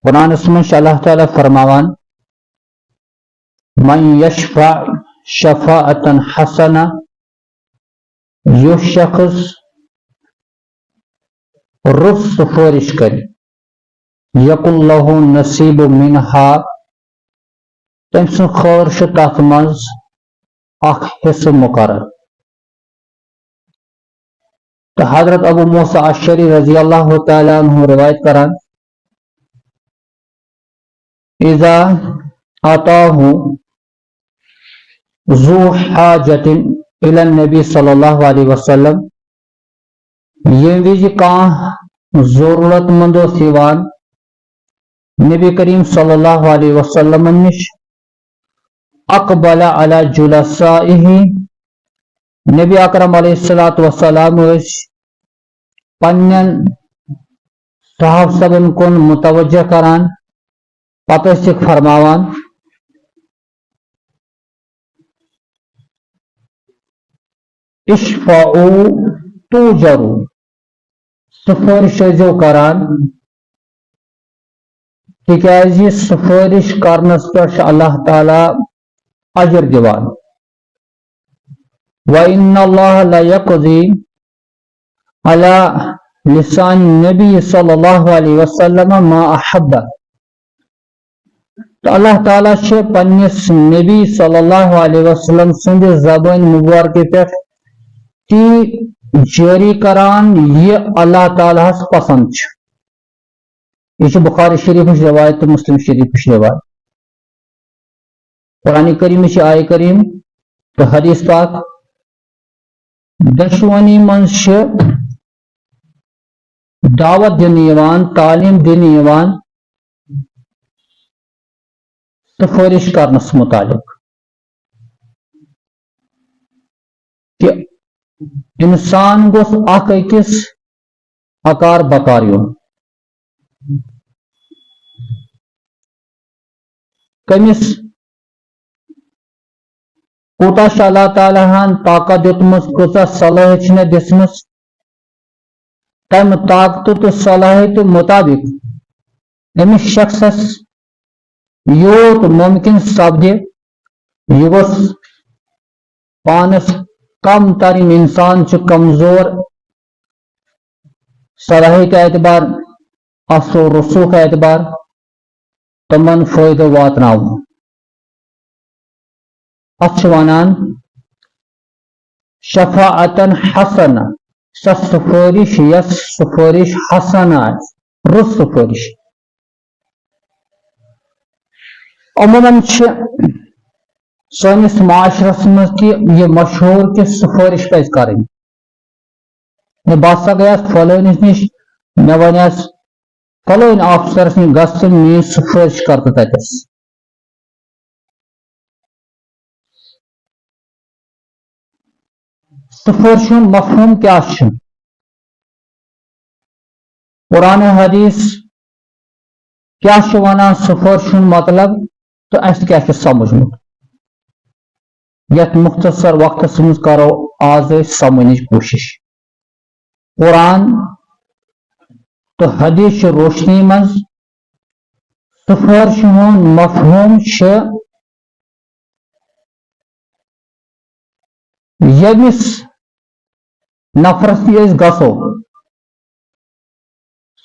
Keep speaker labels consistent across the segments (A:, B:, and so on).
A: قرآن میں اللہ تعالیٰ فرماوان من یشفع شفاعتا حسنہ، یہ شخص رس سفارش کرے یقل لہ نصیب منہا، تم سن خور تک مز اخ حصہ مقرر۔ تو حضرت ابو موسیٰ اشعری رضی اللہ تعالیٰ عنہ روایت کران اذا اتاہ ذو حاجت الى النبی صلی اللہ علیہ وسلم، یہ وز کان ضرورت مند یوان نبی کریم صلی اللہ علیہ وسلم نش، اقبل علی جلسائہ، نبی اکرم علیہ الصلوۃ والسلام پنن صحاب سبن کن متوجہ کران، پتہ سکھ فرماوان اشفعوا توجروا، سفارش ٲسۍزیو کران تِکیازِ سفارش کرنس پٮ۪ٹھ اللہ تعالیٰ اجر دِوان۔ وَإِنَّ اللَّهَ لَيَقْضِي عَلَى لِسَانِ النَّبِيِّ صلی اللہ علیہ وسلم ما احب، تو اللہ تعالیٰ چھِ پننس نبی صلی اللہ علیہ وسلم سند زبان مبارکہ پٮ۪ٹھ تی جاری کران یہ اللہ تعالیٰ پسند چھ۔ یہ بخاری شریف روایت تو مسلم شریف روایت۔ قرآن کریم آیہ کریم تو حدیث پاک دشوانی من دعوت دن یوان، تعلیم دن یوان سفارش کرنس متعلق کہ انسان گوس اخ أکس اکار بکار یون، کمس کوتاہ چھ اللہ تعالیٰ ہن طاقت دیتمس، کۭژاہ صلاحیت چھنہ دِژمٕژ، تمہ طاقت تو صلاحیت مطابق امس شخصس یوت ممکن سپدِ یہ گوس پانس کم ترین انسان چھ کمزور صلاحیت اعتبار اثر و رسوخ اعتبار تمن فائدہ واتناون۔ اتھ ونان شفاعتن حسنہ، سہ سفارش یس سفارش حسنہ رس سفارش۔ عموماً سانس معاشرس مز تہ یہ مشہور کہ سفارش پز کریں، بہٕ گیاس فلٲنِس نش مےٚ ونیس فلٲنۍ آفسرس نش گژھُن میٲنۍ سفارش کر تہٕ تتس۔ سفارش مفہوم کیا چھ؟ قرآن حدیث کیا چھ ونان سفارش مطلب تو اس کیا چھ سمجھمت، یت مختصر وقت مز کرو آز سمجھنٕچ کوشش۔ قرآن تو حدیث روشنی مز سفارش مفہوم چھ یمس نفرس اس گژھو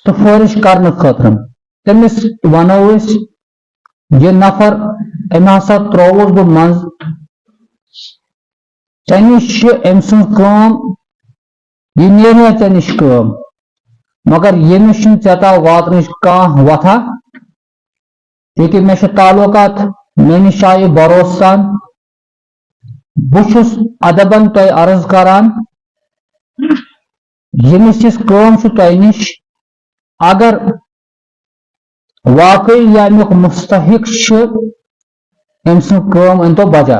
A: سفارش کرنے خاطر، تمس ونو اس یہ نفر ام ہسا ترووس بہ مز، ژے نش ام سن کام یہ نیرِ ژے نش کام، مگر یمس چھنہ ژے تام واتنٕچ کانٛہہ وتھا، چونکہ مے چھ تعلقات مے نش آیہِ بھروسہٕ سان، بہٕ چھُس ادبن تۄہہِ عرض کران یمس یس کٲم چھُ تۄہہِ نش، اگر واقعی یہ امیُک مستحق چھ ام سن کٲم أنۍتو بجا،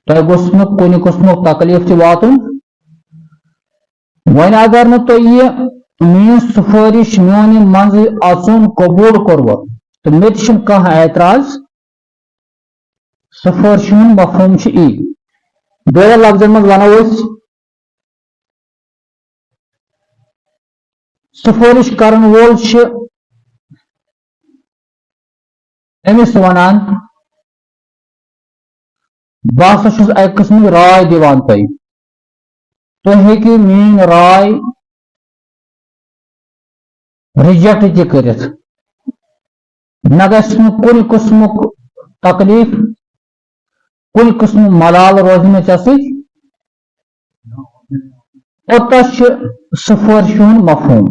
A: تۄہہِ گوٚژھ نہٕ کُنہِ قٕسمُک تکلیف تہِ واتُن۔ وۄنۍ اگر نہٕ تۄہہِ یہِ میٲنۍ سفارش میون منٛز اژُن قبوٗل کوٚروٕ تہٕ مےٚ تہِ چھُنہٕ کانٛہہ اعتراض، سفارش ہُنٛد مفہوم چھُ یی۔ بیٚیہِ لفظن منٛز ونو أسۍ سفارش کرن وول چھ أمس ونان بہٕ ہسا چھُس اَکہِ قٕسمٕچ راے دِوان تۄہہِ تُہۍ ہیٚکِو میٲنۍ راے رِجیکٹ تہِ کٔرِتھ نہ گژھِ نہٕ کُنہِ قٕسمُک تکلیٖف کُنہِ قٕسمُک ملال روزِ نہٕ ژےٚ سۭتۍ اوٚتَس چھُ سفٲرشہِ ہُنٛد مفہوٗم